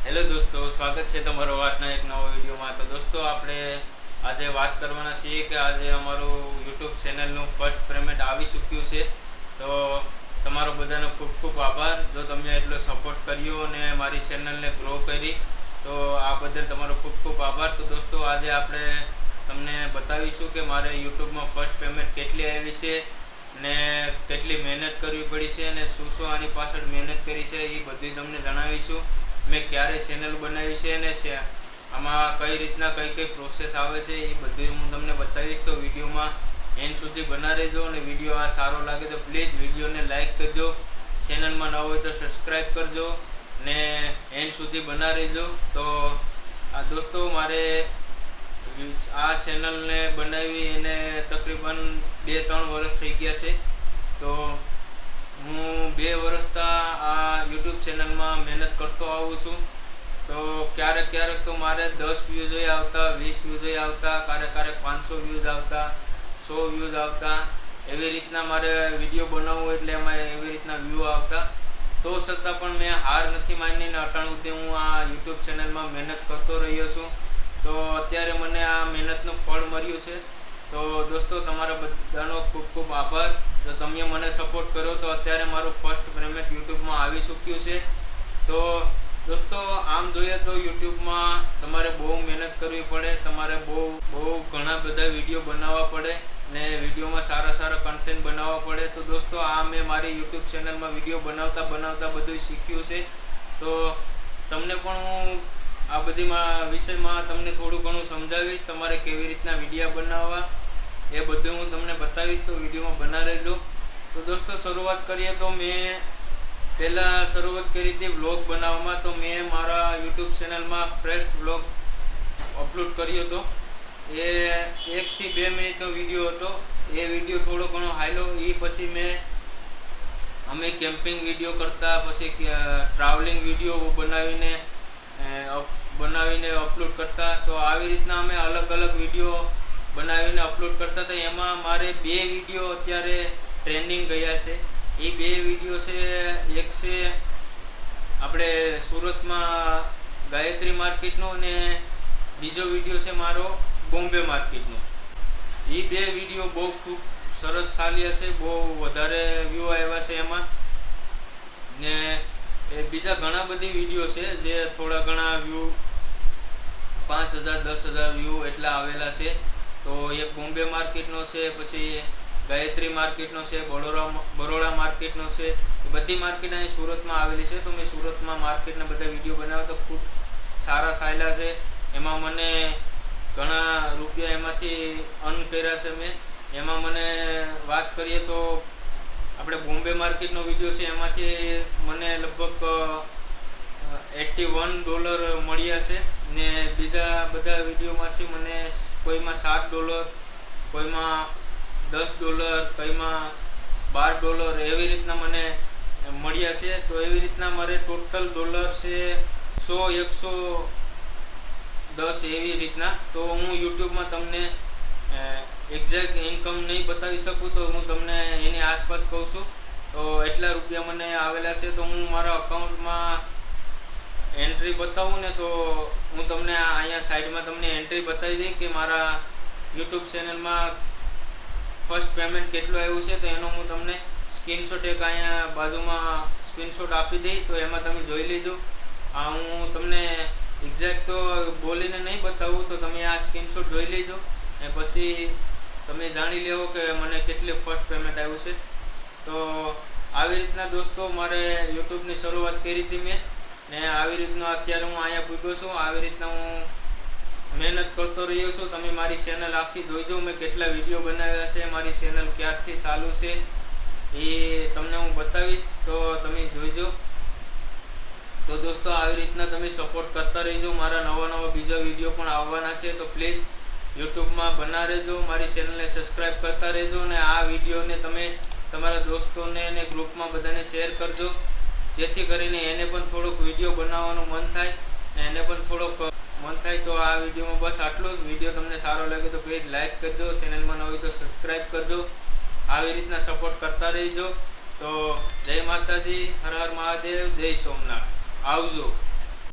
Hello દોસ્તો, સ્વાગત છે તમારો આજના એક નવો વિડીયોમાં। તો દોસ્તો, આપણે આજે વાત કરવાના છીએ કે આજે અમારું યુટ્યુબ ચેનલનું ફર્સ્ટ પેમેન્ટ આવી ચૂક્યું છે। તો તમારો બધાનો ખૂબ ખૂબ આભાર, જો તમે એટલો સપોર્ટ કર્યો અને મારી ચેનલને ગ્રો કરી, તો આ બદલ તમારો ખૂબ ખૂબ આભાર। તો દોસ્તો, આજે આપણે તમને બતાવીશું કે મારે યુટ્યુબમાં ફર્સ્ટ પેમેન્ટ કેટલી આવી છે ને કેટલી મહેનત કરવી પડી છે અને શું શું આની પાછળ મહેનત કરી છે એ બધું તમને જણાવીશું। મેં ક્યારે ચેનલ બનાવી છે અને આમાં કઈ રીતના કઈ પ્રોસેસ આવે છે એ બધું હું તમને બતાવીશ। તો વિડીયોમાં એન્ડ સુધી બના રહેજો અને વિડીયો આ સારો લાગે તો પ્લીઝ વિડીયોને લાઇક કરજો, ચેનલમાં ન હોય તો સબસ્ક્રાઈબ કરજો ને એન્ડ સુધી બના રહેજો। તો આ દોસ્તો, મારે આ ચેનલને બનાવી એને તકરીબન 2-3 વર્ષ થઈ ગયા છે। તો હું 2 વર્ષથી આ યુટ્યુબ ચેનલમાં મહેનત કરતો આવું છું। તો ક્યારેક તો મારે 10 વ્યૂઝ આવતા, 20 વ્યૂઝ આવતા, ક્યારેક 500 વ્યૂઝ આવતા, 100 વ્યૂઝ આવતા, એવી રીતના મારે વિડીયો બનાવવો એટલે એમાં એવી રીતના વ્યૂ આવતા। તો છતાં પણ મેં હાર નથી માનીને અટાણ સુધી હું આ યુટ્યુબ ચેનલમાં મહેનત કરતો રહ્યો છું। તો અત્યારે મને આ મહેનતનું ફળ મળ્યું છે। તો દોસ્તો, તમારા બધાનો ખૂબ ખૂબ આભાર। જો તમે મને સપોર્ટ કર્યો તો અત્યારે મારું ફર્સ્ટ પેમેન્ટ યુટ્યુબમાં આવી ચૂક્યું છે। તો દોસ્તો, આમ જોઈએ તો યુટ્યુબમાં તમારે બહુ મહેનત કરવી પડે, તમારે બહુ ઘણા બધા વિડીયો બનાવવા પડે ને વિડીયોમાં સારા કન્ટેન્ટ બનાવવા પડે। તો દોસ્તો, આ મેં મારી યુટ્યુબ ચેનલમાં વિડીયો બનાવતા બધું શીખ્યું છે। તો તમને પણ હું આ બધી વિષયમાં તમને થોડું ઘણું સમજાવીશ, તમારે કેવી રીતના વિડીયો બનાવવા એ બધું હું તમને બતાવીશ। તો વિડીયોમાં બના રહેજો। તો દોસ્તો, શરૂઆત કરીએ તો મેં પહેલાં શરૂઆત કરી હતી વ્લોગ બનાવવામાં। તો મેં મારા યુટ્યુબ ચેનલમાં ફર્સ્ટ વ્લોગ અપલોડ કર્યો હતો। એ 1 થી 2 મિનિટનો વિડીયો હતો। એ વિડીયો થોડો ઘણો હાલ્યો। એ પછી અમે કેમ્પિંગ વિડીયો કરતા, પછી ટ્રાવેલિંગ વિડીયો બનાવીને અપલોડ કરતા। તો આવી રીતના અમે અલગ વિડીયો બનાવીને અપલોડ કરતા હતા। એમાં મારે 2 વિડીયો અત્યારે ટ્રેન્ડિંગ ગયા છે। એ 2 વિડીયો છે, એક છે આપણે સુરતમાં ગાયત્રી માર્કેટનો અને બીજો વિડીયો છે મારો બોમ્બે માર્કેટનો। એ 2 વિડીયો બહુ ખૂબ સરસ ચાલ્યા છે, બહુ વધારે વ્યૂ આવ્યા છે એમાં ને એ બીજા ઘણા બધી વિડીયો છે જે થોડા ઘણા વ્યૂ 5000 10,000 વ્યૂ એટલા આવેલા છે। તો એક બોમ્બે માર્કેટનો છે, પછી ગાયત્રી માર્કેટનો છે, બરોડા માર્કેટનો છે। એ બધી માર્કેટ અહીં સુરતમાં આવેલી છે। તો મેં સુરતમાં માર્કેટના બધા વિડીયો બનાવ્યા તો ખૂબ સારા ચાલ્યા છે। એમાં મને ઘણા રૂપિયા એમાંથી અર્ન કર્યા છે મેં। એમાં મને વાત કરીએ તો આપણે બોમ્બે માર્કેટનો વિડીયો છે, એમાંથી મને લગભગ $81 મળ્યા છે ને બીજા બધા વિડીયોમાંથી મને કોઈમાં $7, કોઈમાં $10, કોઈમાં $12 એવી રીતના મને મળ્યા છે। તો એવી રીતના મારે ટોટલ ડોલર છે 100-110 એવી રીતના। તો હું યુટ્યુબમાં તમને એક્ઝેક્ટ ઇન્કમ નહીં બતાવી શકું, તો હું તમને એની આસપાસ કહું છું। તો એટલા રૂપિયા મને આવેલા છે। તો હું મારા અકાઉન્ટમાં એન્ટ્રી બતાવું ને, તો હું તમને અહીંયા સાઈડમાં તમને એન્ટ્રી બતાવી દઈ કે મારા યુટ્યુબ ચેનલમાં ફર્સ્ટ પેમેન્ટ કેટલું આવ્યું છે। તો એનો હું તમને સ્ક્રીનશોટ એક અહીંયા બાજુમાં સ્ક્રીનશોટ આપી દઈ, તો એમાં તમે જોઈ લેજો। આ હું તમને એક્ઝેક્ટ તો બોલીને નહીં બતાવું, તો તમે આ સ્ક્રીનશોટ જોઈ લેજો ને પછી તમે જાણી લેવો કે મને કેટલી ફર્સ્ટ પેમેન્ટ આવ્યું છે। તો આવી રીતના દોસ્તો, મારે યુટ્યુબની શરૂઆત કરી હતી મેં ને આવી રીતના અત્યારે હું અહીંયા પૂગ્યો છું। આવી રીતના હું મહેનત કરતો રહ્યો છું। તમે મારી ચેનલ આખી જોઈજો, મેં કેટલા વિડીયો બનાવ્યા છે, મારી ચેનલ ક્યારથી ચાલુ છે એ તમને હું બતાવીશ, તો તમે જોઈજો। તો દોસ્તો, આવી રીતના તમે સપોર્ટ કરતા રહેજો। મારા નવા બીજા વિડીયો પણ આવવાના છે। તો પ્લીઝ યુટ્યુબમાં બના રહેજો, મારી ચેનલને સબસ્ક્રાઈબ કરતા રહેજો અને આ વિડીયોને તમે તમારા દોસ્તોને અને ગ્રુપમાં બધાને શેર કરજો, જેથી કરીને એને પણ થોડુંક વિડીયો બનાવવાનું મન થાય ને એને પણ થોડોક મન થાય। તો આ વિડીયોમાં બસ આટલું જ। વિડીયો તમને સારો લાગે તો પ્લીઝ લાઇક કરજો, ચેનલમાં ન હોય તો સબસ્ક્રાઈબ કરજો। આવી રીતના સપોર્ટ કરતા રહેજો। તો જય માતાજી, હર હર મહાદેવ, જય સોમનાથ, આવજો।